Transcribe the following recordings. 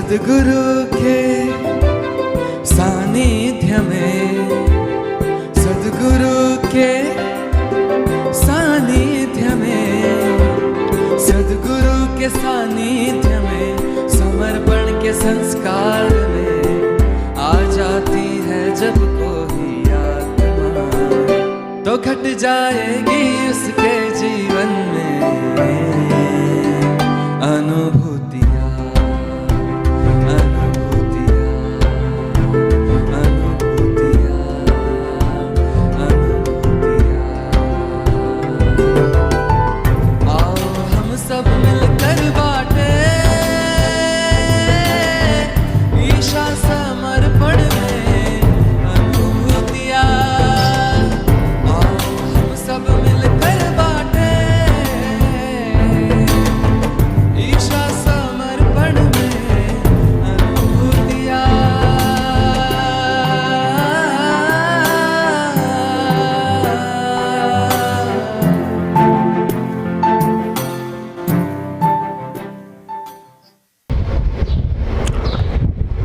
सद्गुरु के सानिध्य में, सद्गुरु के सानिध्य में, सद्गुरु के सानिध्य में, समर्पण के संस्कार में आ जाती है जब कोई आत्मा, तो घट जाएगी उसके जीवन में अनुभूतियाँ, अनुभूतियाँ, अनुभूतियाँ, अनुभूतियाँ। आओ हम सब मिलकर बाटे ईशा समर्पण में अनुभूतियाँ। आओ हम सब मिलकर बाटे ईशा समर्पण में अनुभूतियाँ।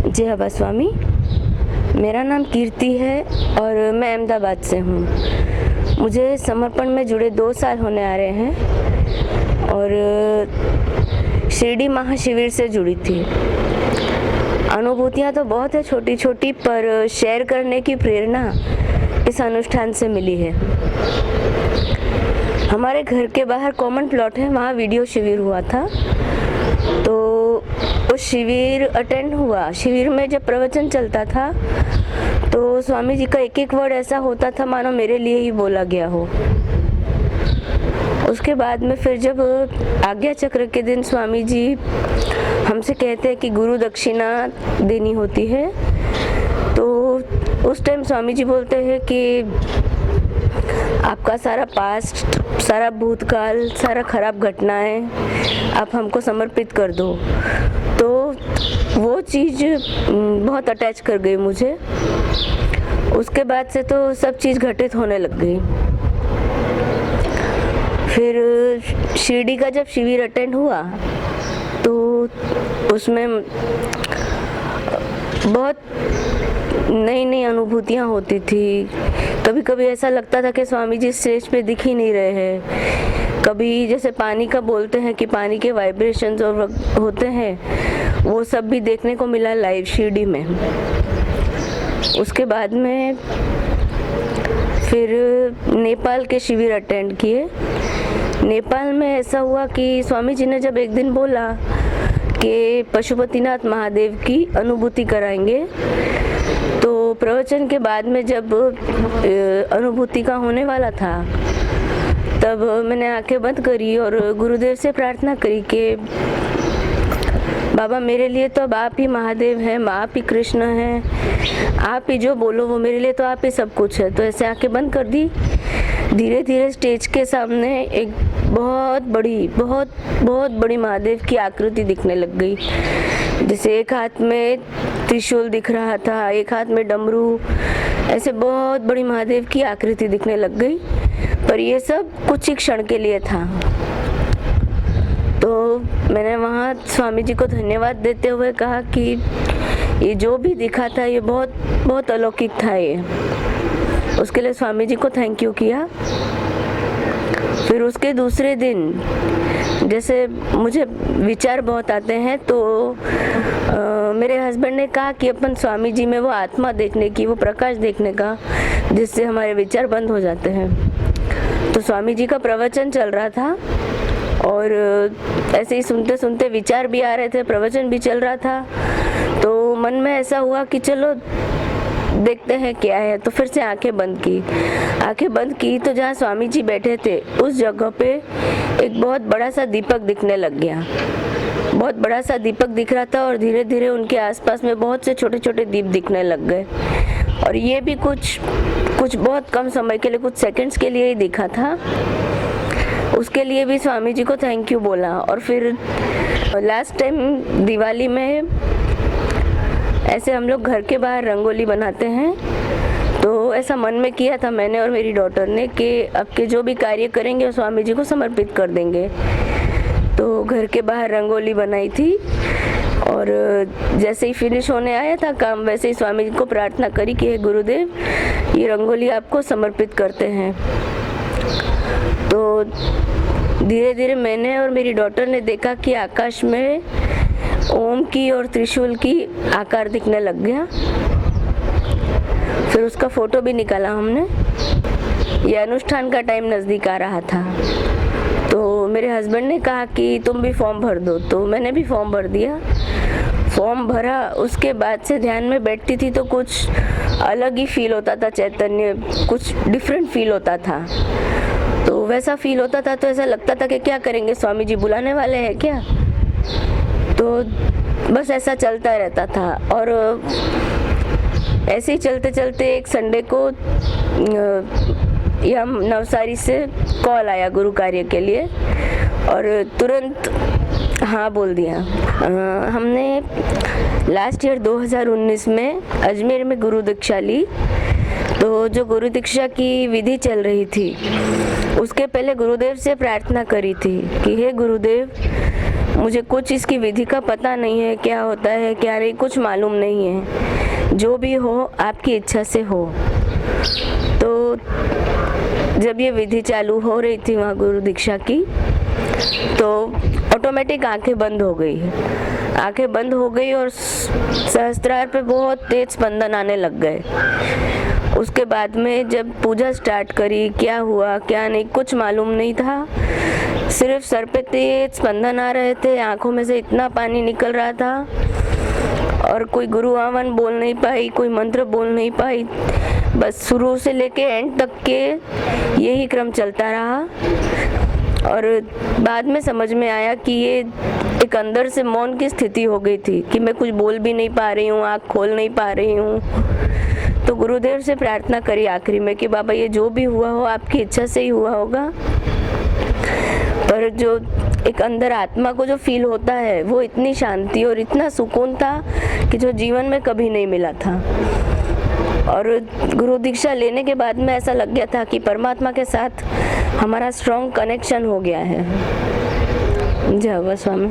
जय हवा स्वामी। मेरा नाम कीर्ति है और मैं अहमदाबाद से हूँ। मुझे समर्पण में जुड़े 2 साल होने आ रहे हैं और शिरडी महाशिविर से जुड़ी थी। अनुभूतियाँ तो बहुत है छोटी छोटी, पर शेयर करने की प्रेरणा इस अनुष्ठान से मिली है। हमारे घर के बाहर कॉमन प्लॉट है, वहाँ वीडियो शिविर हुआ था, तो उस शिविर अटेंड हुआ। शिविर में जब प्रवचन चलता था तो स्वामी जी का एक एक वर्ड ऐसा होता था मानो मेरे लिए ही बोला गया हो। उसके बाद में फिर जब आज्ञा चक्र के दिन स्वामी जी हमसे कहते हैं कि गुरु दक्षिणा देनी होती है, तो उस टाइम स्वामी जी बोलते हैं कि आपका सारा पास्ट, सारा भूतकाल, सारा खराब घटनाएं आप हमको समर्पित कर दो। तो वो चीज़ बहुत अटैच कर गई मुझे। उसके बाद से तो सब चीज़ घटित होने लग गई। फिर शिरडी का जब शिविर अटेंड हुआ तो उसमें बहुत नई नई अनुभूतियाँ होती थी। कभी कभी ऐसा लगता था कि स्वामी जी स्टेज पे दिख ही नहीं रहे हैं। कभी जैसे पानी का बोलते हैं कि पानी के वाइब्रेशंस और होते हैं, वो सब भी देखने को मिला लाइव शिरडी में। उसके बाद में फिर नेपाल के शिविर अटेंड किए। नेपाल में ऐसा हुआ कि स्वामी जी ने जब एक दिन बोला कि पशुपतिनाथ महादेव की अनुभूति कराएंगे, तो प्रवचन के बाद में जब अनुभूति का होने वाला था तब मैंने आंखें बंद करी और गुरुदेव से प्रार्थना करी कि बाबा मेरे लिए तो अब आप ही महादेव हैं, आप ही कृष्ण हैं, आप ही जो बोलो वो मेरे लिए तो आप ही सब कुछ है। तो ऐसे आंखें बंद कर दी। धीरे धीरे स्टेज के सामने एक बहुत बड़ी महादेव की आकृति दिखने लग गई। जैसे एक हाथ में त्रिशूल दिख रहा था, एक हाथ में डमरू, ऐसे बहुत बड़ी महादेव की आकृति दिखने लग गई। पर ये सब कुछ ही क्षण के लिए था। तो मैंने वहाँ स्वामी जी को धन्यवाद देते हुए कहा कि ये जो भी दिखा था ये बहुत अलौकिक था। ये उसके लिए स्वामी जी को थैंक यू किया। फिर उसके दूसरे दिन जैसे मुझे विचार बहुत आते हैं, तो मेरे हस्बैंड ने कहा कि अपन स्वामी जी में वो आत्मा देखने की, वो प्रकाश देखने का, जिससे हमारे विचार बंद हो जाते हैं। तो स्वामी जी का प्रवचन चल रहा था और ऐसे ही सुनते सुनते विचार भी आ रहे थे, प्रवचन भी चल रहा था। तो मन में ऐसा हुआ कि चलो देखते हैं क्या है। तो फिर से आंखें बंद की तो जहाँ स्वामी जी बैठे थे उस जगह पे एक बहुत बड़ा सा दीपक दिखने लग गया। बहुत बड़ा सा दीपक दिख रहा था और धीरे धीरे उनके आसपास में बहुत से छोटे छोटे दीप दिखने लग गए। और ये भी कुछ बहुत कम समय के लिए, कुछ सेकंड्स के लिए ही दिखा था। उसके लिए भी स्वामी जी को थैंक यू बोला। और फिर लास्ट टाइम दिवाली में ऐसे हम लोग घर के बाहर रंगोली बनाते हैं, तो ऐसा मन में किया था मैंने और मेरी डॉटर ने कि अब के जो भी कार्य करेंगे वो स्वामी जी को समर्पित कर देंगे। तो घर के बाहर रंगोली बनाई थी और और जैसे ही फिनिश होने आया था काम, वैसे ही स्वामी जी को प्रार्थना करी कि हे गुरुदेव, ये रंगोली आपको समर्पित करते हैं। तो धीरे धीरे मैंने और मेरी डॉटर ने देखा कि आकाश में ओम की और त्रिशूल की आकार दिखने लग गया। फिर उसका फोटो भी निकाला हमने। ये अनुष्ठान का टाइम नज़दीक आ रहा था, तो मेरे हस्बैंड ने कहा कि तुम भी फॉर्म भर दो, तो मैंने भी फॉर्म भर दिया। फॉर्म भरा, उसके बाद से ध्यान में बैठती थी तो कुछ अलग ही फील होता था, चैतन्य कुछ डिफरेंट फील होता था। तो वैसा फील होता था तो ऐसा लगता था कि क्या करेंगे, स्वामी जी बुलाने वाले हैं क्या। तो बस ऐसा चलता रहता था। और ऐसे ही चलते चलते एक संडे को या नवसारी से कॉल आया गुरु कार्य के लिए, और तुरंत हाँ बोल दिया। हमने लास्ट ईयर 2019 में अजमेर में गुरु दीक्षा ली। तो जो गुरु दीक्षा की विधि चल रही थी, उसके पहले गुरुदेव से प्रार्थना करी थी कि हे गुरुदेव, मुझे कुछ इसकी विधि का पता नहीं है, क्या होता है क्या नहीं, कुछ मालूम नहीं है, जो भी हो आपकी इच्छा से हो। तो जब ये विधि चालू हो रही थी वहाँ गुरु दीक्षा की, तो ऑटोमेटिक आंखें बंद हो गई। आंखें बंद हो गई और सहस्त्रार पे बहुत तेज स्पंदन आने लग गए। उसके बाद में जब पूजा स्टार्ट करी, क्या हुआ क्या नहीं कुछ मालूम नहीं था। सिर्फ सर पे तेज स्पंदन आ रहे थे, आंखों में से इतना पानी निकल रहा था, और कोई गुरु आवन बोल नहीं पाई, कोई मंत्र बोल नहीं पाई। बस शुरू से लेके एंड तक के यही क्रम चलता रहा। और बाद में समझ में आया कि ये एक अंदर से मौन की स्थिति हो गई थी कि मैं कुछ बोल भी नहीं पा रही हूँ, आँख खोल नहीं पा रही हूँ। तो गुरुदेव से प्रार्थना करी आखिरी में कि बाबा ये जो भी हुआ हो आपकी इच्छा से ही हुआ होगा, पर जो एक अंदर आत्मा को जो फील होता है वो इतनी शांति और इतना सुकून था कि जो जीवन में कभी नहीं मिला था। और गुरु दीक्षा लेने के बाद में ऐसा लग गया था कि परमात्मा के साथ हमारा स्ट्रॉन्ग कनेक्शन हो गया है। जय बाबा स्वामी।